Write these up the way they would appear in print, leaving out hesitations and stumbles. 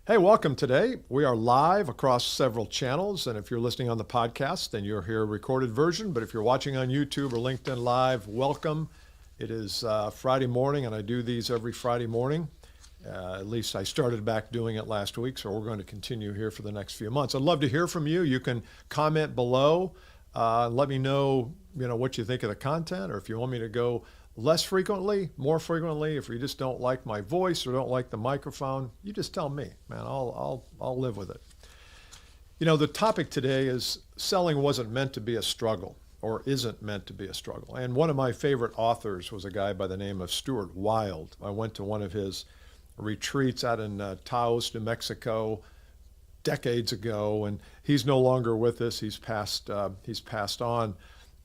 Hey, welcome today. We are live across several channels, and if you're listening on the podcast, then you're here recorded version. But if you're watching on YouTube or LinkedIn Live, welcome. It is Friday morning, and I do these every Friday morning. At least I started back doing it last week, so we're going to continue here for the next few months. I'd love to hear from you. You can comment below. Let me know, what you think of the content, or if you want me to go less frequently, more frequently. If you just don't like my voice or don't like the microphone, you just tell me, man. I'll live with it. The topic today is selling wasn't meant to be a struggle, or isn't meant to be a struggle. And one of my favorite authors was a guy by the name of Stuart Wilde. I went to one of his retreats out in Taos, New Mexico, decades ago, and he's no longer with us. He's passed on,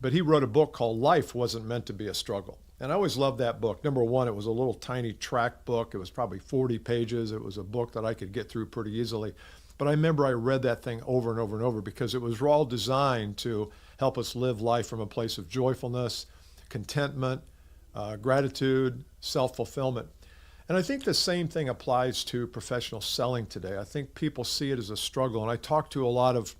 but he wrote a book called Life Wasn't Meant to Be a Struggle. And I always loved that book. Number one, it was a little tiny tract book. It was probably 40 pages. It was a book that I could get through pretty easily. But I remember I read that thing over and over and over because it was all designed to help us live life from a place of joyfulness, contentment, gratitude, self-fulfillment. And I think the same thing applies to professional selling today. I think people see it as a struggle. And I talk to a lot of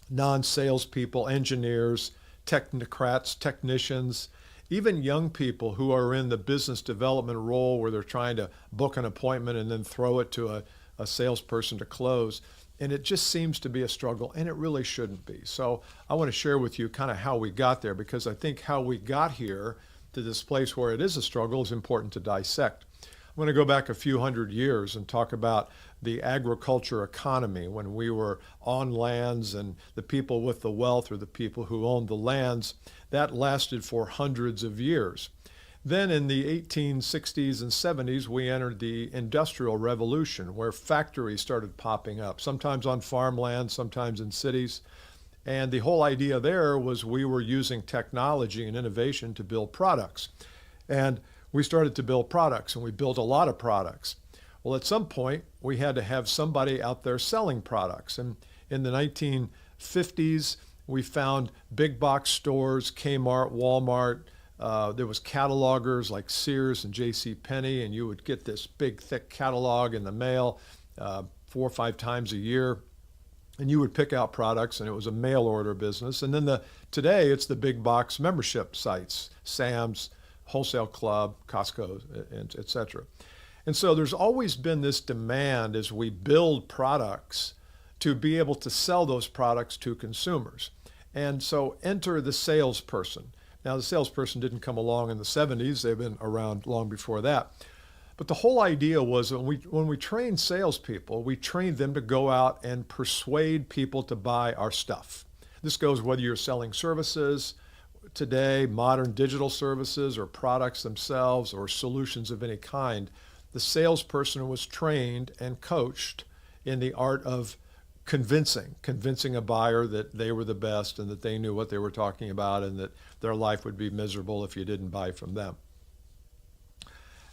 non-salespeople, engineers, technocrats, technicians, even young people who are in the business development role where they're trying to book an appointment and then throw it to a salesperson to close. And it just seems to be a struggle, and it really shouldn't be. So I want to share with you kind of how we got there, because I think how we got here to this place where it is a struggle is important to dissect. I'm going to go back a few hundred years and talk about the agriculture economy when we were on lands, and the people with the wealth or the people who owned the lands. That lasted for hundreds of years. Then in the 1860s and 70s, we entered the Industrial Revolution, where factories started popping up, sometimes on farmland, sometimes in cities. And the whole idea there was we were using technology and innovation to build products. And we started to build products, and we built a lot of products. Well, at some point, we had to have somebody out there selling products. And in the 1950s, we found big box stores, Kmart, Walmart. There was catalogers like Sears and J.C. Penney, and you would get this big, thick catalog in the mail 4 or 5 times a year. And you would pick out products, and it was a mail order business. And then today, it's the big box membership sites, Sam's, Wholesale Club, Costco, et cetera. And so there's always been this demand as we build products to be able to sell those products to consumers. And so enter the salesperson. Now, the salesperson didn't come along in the 70s. They've been around long before that. But the whole idea was when we trained salespeople, we trained them to go out and persuade people to buy our stuff. This goes whether you're selling services today, modern digital services or products themselves or solutions of any kind. The salesperson was trained and coached in the art of convincing a buyer that they were the best and that they knew what they were talking about and that their life would be miserable if you didn't buy from them.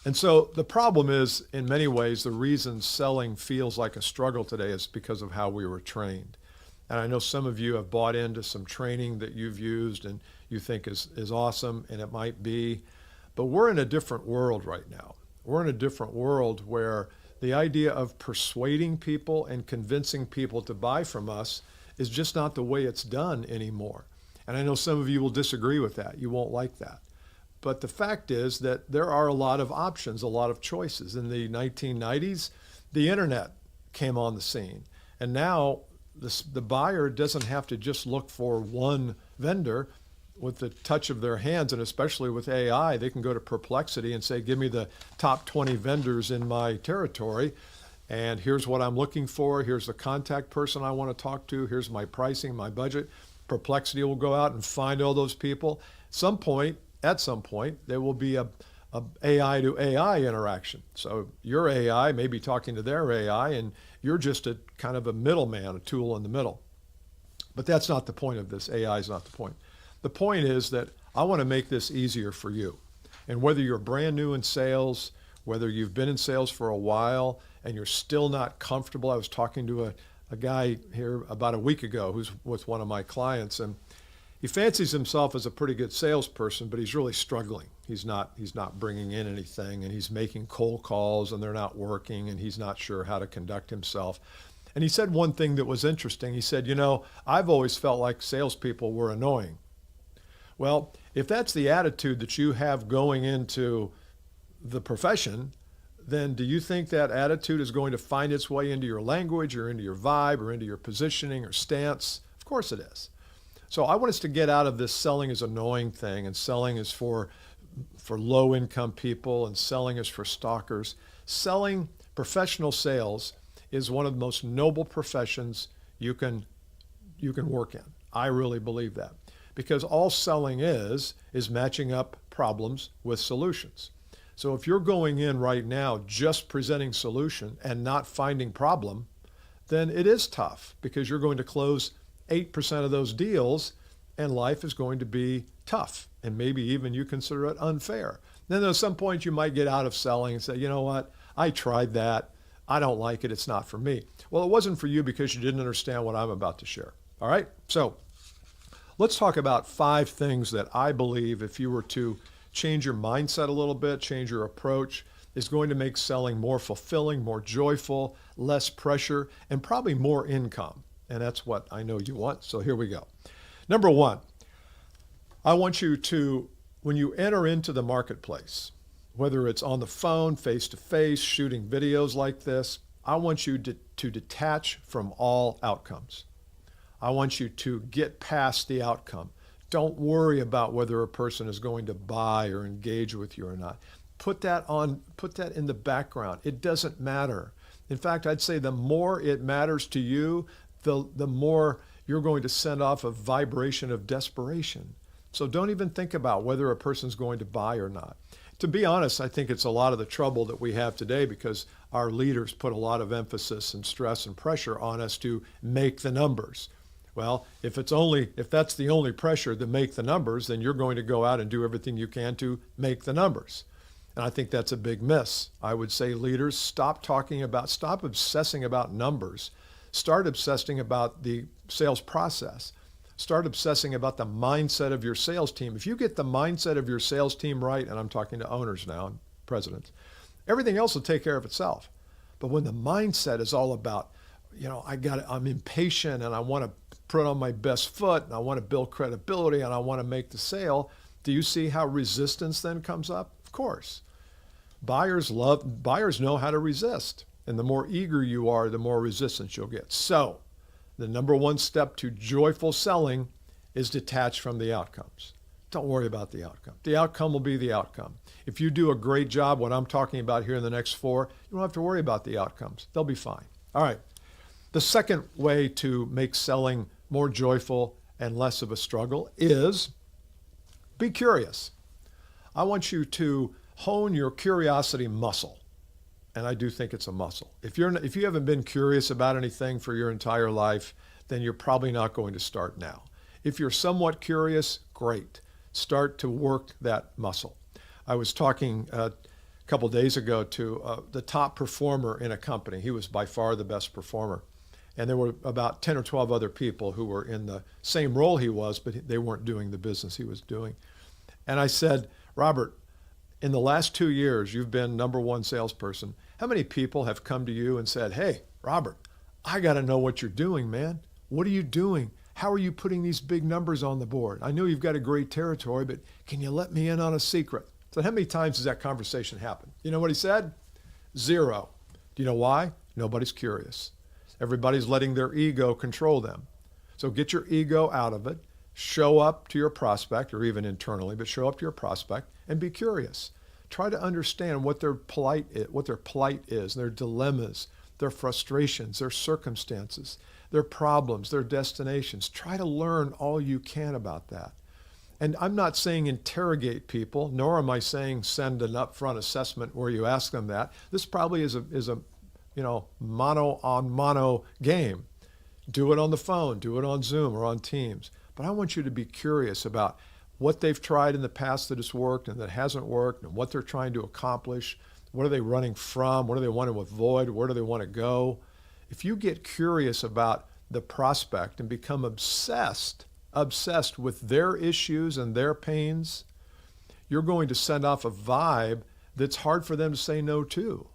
And so the problem is, in many ways, the reason selling feels like a struggle today is because of how we were trained. And I know some of you have bought into some training that you've used and you think is awesome, and it might be, but we're in a different world right now. We're in a different world where the idea of persuading people and convincing people to buy from us is just not the way it's done anymore. And I know some of you will disagree with that. You won't like that. But the fact is that there are a lot of options, a lot of choices. In the 1990s, the internet came on the scene. And now the buyer doesn't have to just look for one vendor. With the touch of their hands, and especially with AI, they can go to Perplexity and say, give me the top 20 vendors in my territory, and here's what I'm looking for. Here's the contact person I want to talk to. Here's my pricing, my budget. Perplexity will go out and find all those people. At some point, there will be a AI to AI interaction. So your AI may be talking to their AI, and you're just a kind of a middleman, a tool in the middle. But that's not the point of this. AI is not the point. The point is that I want to make this easier for you. And whether you're brand new in sales, whether you've been in sales for a while and you're still not comfortable. I was talking to a guy here about a week ago who's with one of my clients, and he fancies himself as a pretty good salesperson, but he's really struggling. He's not bringing in anything, and he's making cold calls, and they're not working, and he's not sure how to conduct himself. And he said one thing that was interesting. He said, I've always felt like salespeople were annoying. Well, if that's the attitude that you have going into the profession, then do you think that attitude is going to find its way into your language or into your vibe or into your positioning or stance? Of course it is. So I want us to get out of this selling is annoying thing, and selling is for low income people, and selling is for stalkers. Selling, professional sales, is one of the most noble professions you can work in. I really believe that, because all selling is matching up problems with solutions. So if you're going in right now just presenting solution and not finding problem, then it is tough, because you're going to close 8% of those deals, and life is going to be tough, and maybe even you consider it unfair. Then at some point you might get out of selling and say, you know what, I tried that. I don't like it. It's not for me. Well, it wasn't for you because you didn't understand what I'm about to share. All right? So let's talk about 5 things that I believe, if you were to change your mindset a little bit, change your approach, is going to make selling more fulfilling, more joyful, less pressure, and probably more income. And that's what I know you want. So here we go. Number 1, I want you to, when you enter into the marketplace, whether it's on the phone, face-to-face, shooting videos like this, I want you to detach from all outcomes. I want you to get past the outcome. Don't worry about whether a person is going to buy or engage with you or not. Put that in the background. It doesn't matter. In fact, I'd say the more it matters to you, the more you're going to send off a vibration of desperation. So don't even think about whether a person's going to buy or not. To be honest, I think it's a lot of the trouble that we have today, because our leaders put a lot of emphasis and stress and pressure on us to make the numbers. Well, if that's the only pressure to make the numbers, then you're going to go out and do everything you can to make the numbers. And I think that's a big miss. I would say, leaders, stop obsessing about numbers. Start obsessing about the sales process. Start obsessing about the mindset of your sales team. If you get the mindset of your sales team right, and I'm talking to owners now and presidents, everything else will take care of itself. But when the mindset is all about, I'm impatient and I want to put on my best foot and I want to build credibility and I want to make the sale, do you see how resistance then comes up? Of course. Buyers know how to resist. And the more eager you are, the more resistance you'll get. So the number 1 step to joyful selling is detach from the outcomes. Don't worry about the outcome. The outcome will be the outcome. If you do a great job, what I'm talking about here in the next 4, you don't have to worry about the outcomes. They'll be fine. All right. The second way to make selling more joyful and less of a struggle is be curious. I want you to hone your curiosity muscle. And I do think it's a muscle. If you haven't been curious about anything for your entire life, then you're probably not going to start now. If you're somewhat curious, great. Start to work that muscle. I was talking a couple days ago to the top performer in a company. He was by far the best performer. And there were about 10 or 12 other people who were in the same role he was, but they weren't doing the business he was doing. And I said, Robert, in the last 2 years, you've been number 1 salesperson. How many people have come to you and said, hey, Robert, I got to know what you're doing, man. What are you doing? How are you putting these big numbers on the board? I know you've got a great territory, but can you let me in on a secret? So how many times does that conversation happen? You know what he said? 0. Do you know why? Nobody's curious. Everybody's letting their ego control them. So get your ego out of it. Show up to your prospect, or even internally, but show up to your prospect and be curious. Try to understand what their plight is, their dilemmas, their frustrations, their circumstances, their problems, their destinations. Try to learn all you can about that. And I'm not saying interrogate people, nor am I saying send an upfront assessment where you ask them that. This probably is a mono on mono game. Do it on the phone, do it on Zoom or on Teams. But I want you to be curious about what they've tried in the past that has worked and that hasn't worked, and what they're trying to accomplish. What are they running from? What do they want to avoid? Where do they want to go? If you get curious about the prospect and become obsessed with their issues and their pains, you're going to send off a vibe that's hard for them to say no to.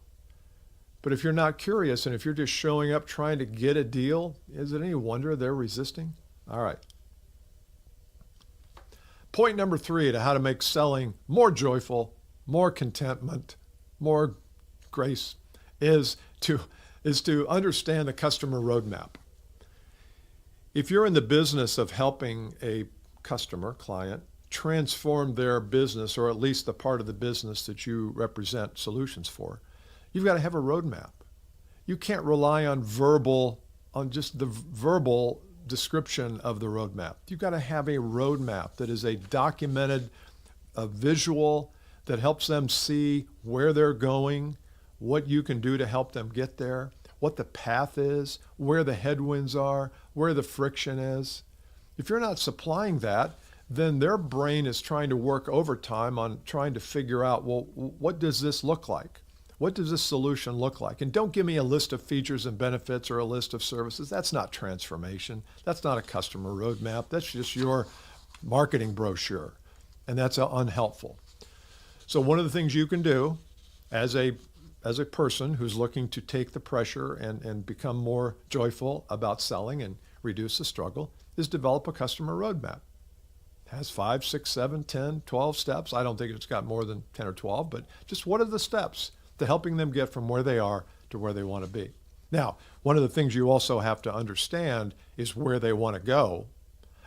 But if you're not curious and if you're just showing up trying to get a deal, is it any wonder they're resisting? All right. Point number 3 to how to make selling more joyful, more contentment, more grace is to understand the customer roadmap. If you're in the business of helping a customer, client, transform their business, or at least the part of the business that you represent solutions for, you've got to have a roadmap. You can't rely on just the verbal description of the roadmap. You've got to have a roadmap that is a documented, a visual that helps them see where they're going, what you can do to help them get there, what the path is, where the headwinds are, where the friction is. If you're not supplying that, then their brain is trying to work overtime on trying to figure out, well, what does this look like? What does this solution look like? And don't give me a list of features and benefits or a list of services. That's not transformation. That's not a customer roadmap. That's just your marketing brochure. And that's unhelpful. So one of the things you can do as a person who's looking to take the pressure and become more joyful about selling and reduce the struggle is develop a customer roadmap. It has 5, 6, 7, 10, 12 steps. I don't think it's got more than 10 or 12, but just what are the steps to helping them get from where they are to where they want to be? Now, one of the things you also have to understand is where they want to go.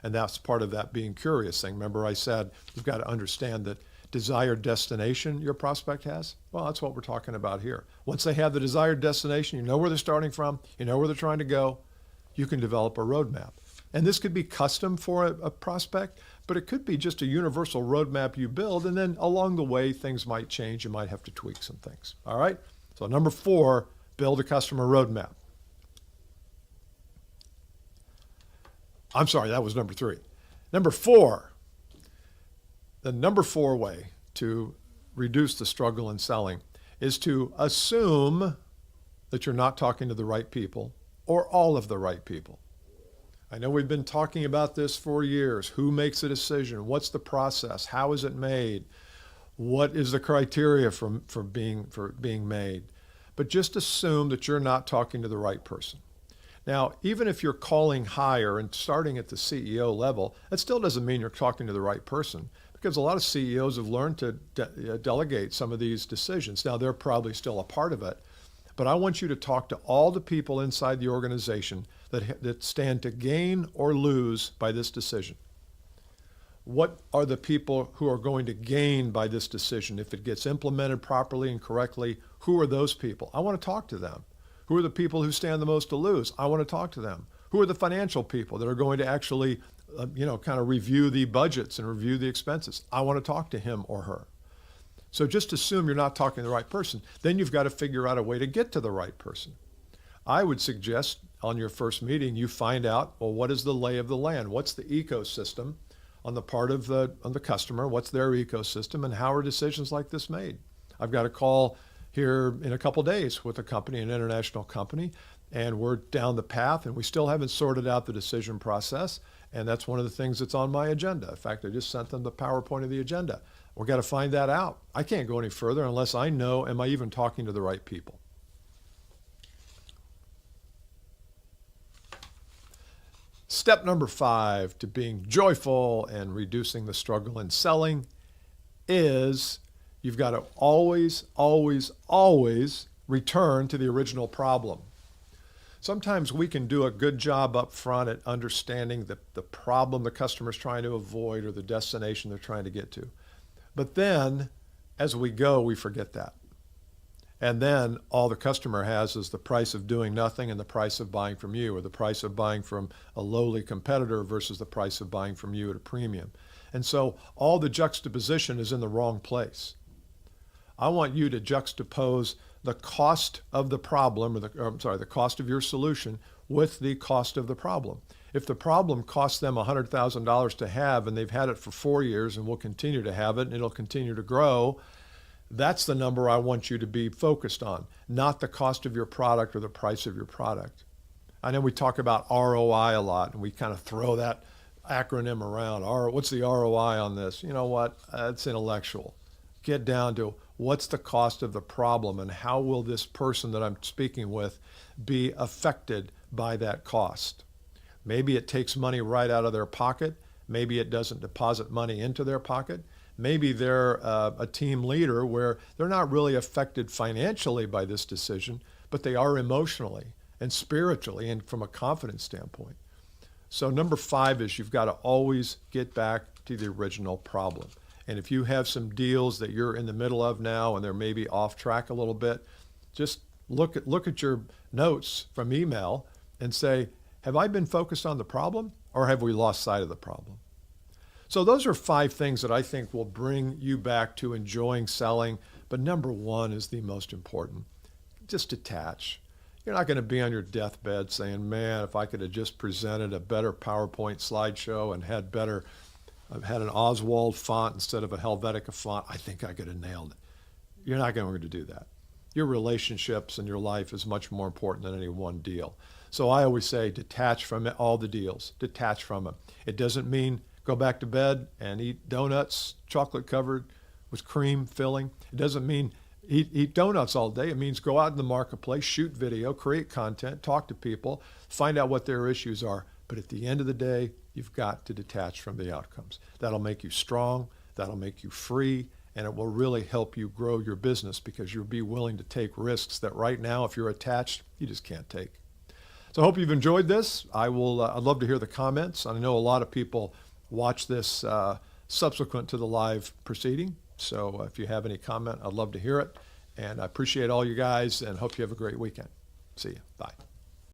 And that's part of that being curious thing. Remember I said you've got to understand that desired destination your prospect has? Well, that's what we're talking about here. Once they have the desired destination, you know where they're starting from, you know where they're trying to go, you can develop a roadmap. And this could be custom for a prospect, but it could be just a universal roadmap you build, and then along the way, things might change. You might have to tweak some things. All right? So number 4, build a customer roadmap. I'm sorry, that was number 3. Number 4, the number 4 way to reduce the struggle in selling is to assume that you're not talking to the right people or all of the right people. I know we've been talking about this for years. Who makes a decision? What's the process? How is it made? What is the criteria for being made? But just assume that you're not talking to the right person. Now, even if you're calling higher and starting at the CEO level, that still doesn't mean you're talking to the right person, because a lot of CEOs have learned to delegate some of these decisions. Now, they're probably still a part of it, but I want you to talk to all the people inside the organization that stand to gain or lose by this decision. What are the people who are going to gain by this decision? If it gets implemented properly and correctly, who are those people? I want to talk to them. Who are the people who stand the most to lose? I want to talk to them. Who are the financial people that are going to actually, kind of review the budgets and review the expenses? I want to talk to him or her. So just assume you're not talking to the right person. Then you've got to figure out a way to get to the right person. I would suggest on your first meeting, you find out, well, what is the lay of the land? What's the ecosystem on the part of the customer? What's their ecosystem, and how are decisions like this made? I've got a call here in a couple days with a company, an international company, and we're down the path, and we still haven't sorted out the decision process, and that's one of the things that's on my agenda. In fact, I just sent them the PowerPoint of the agenda. We've got to find that out. I can't go any further unless I know, am I even talking to the right people? Step number 5 to being joyful and reducing the struggle in selling is you've got to always, always, always return to the original problem. Sometimes we can do a good job up front at understanding the problem the customer's trying to avoid or the destination they're trying to get to. But then, as we go, we forget that. And then all the customer has is the price of doing nothing and the price of buying from you, or the price of buying from a lowly competitor versus the price of buying from you at a premium. And so all the juxtaposition is in the wrong place. I want you to juxtapose the cost of the problem, the cost of your solution with the cost of the problem. If the problem costs them $100,000 to have and they've had it for 4 years and will continue to have it and it'll continue to grow, that's the number I want you to be focused on, not the cost of your product or the price of your product. I know we talk about ROI a lot, and we kind of throw that acronym around. What's the ROI on this? You know what? It's intellectual. Get down to what's the cost of the problem and how will this person that I'm speaking with be affected by that cost? Maybe it takes money right out of their pocket. Maybe it doesn't deposit money into their pocket. Maybe they're a team leader where they're not really affected financially by this decision, but they are emotionally and spiritually and from a confidence standpoint. So number 5 is you've got to always get back to the original problem. And if you have some deals that you're in the middle of now and they're maybe off track a little bit, just look at your notes from email and say, have I been focused on the problem or have we lost sight of the problem? So those are 5 things that I think will bring you back to enjoying selling. But number 1 is the most important. Just detach. You're not going to be on your deathbed saying, man, if I could have just presented a better PowerPoint slideshow and had an Oswald font instead of a Helvetica font, I think I could have nailed it. You're not going to do that. Your relationships and your life is much more important than any one deal. So I always say detach from it, all the deals. Detach from them. It doesn't mean go back to bed and eat donuts, chocolate covered with cream filling. It doesn't mean eat donuts all day. It means go out in the marketplace, shoot video, create content, talk to people, find out what their issues are. But at the end of the day, you've got to detach from the outcomes. That'll make you strong, that'll make you free, and it will really help you grow your business because you'll be willing to take risks that right now, if you're attached, you just can't take. So I hope you've enjoyed this. I'd love to hear the comments. I know a lot of people watch this subsequent to the live proceeding. So if you have any comment, I'd love to hear it. And I appreciate all you guys and hope you have a great weekend. See you. Bye.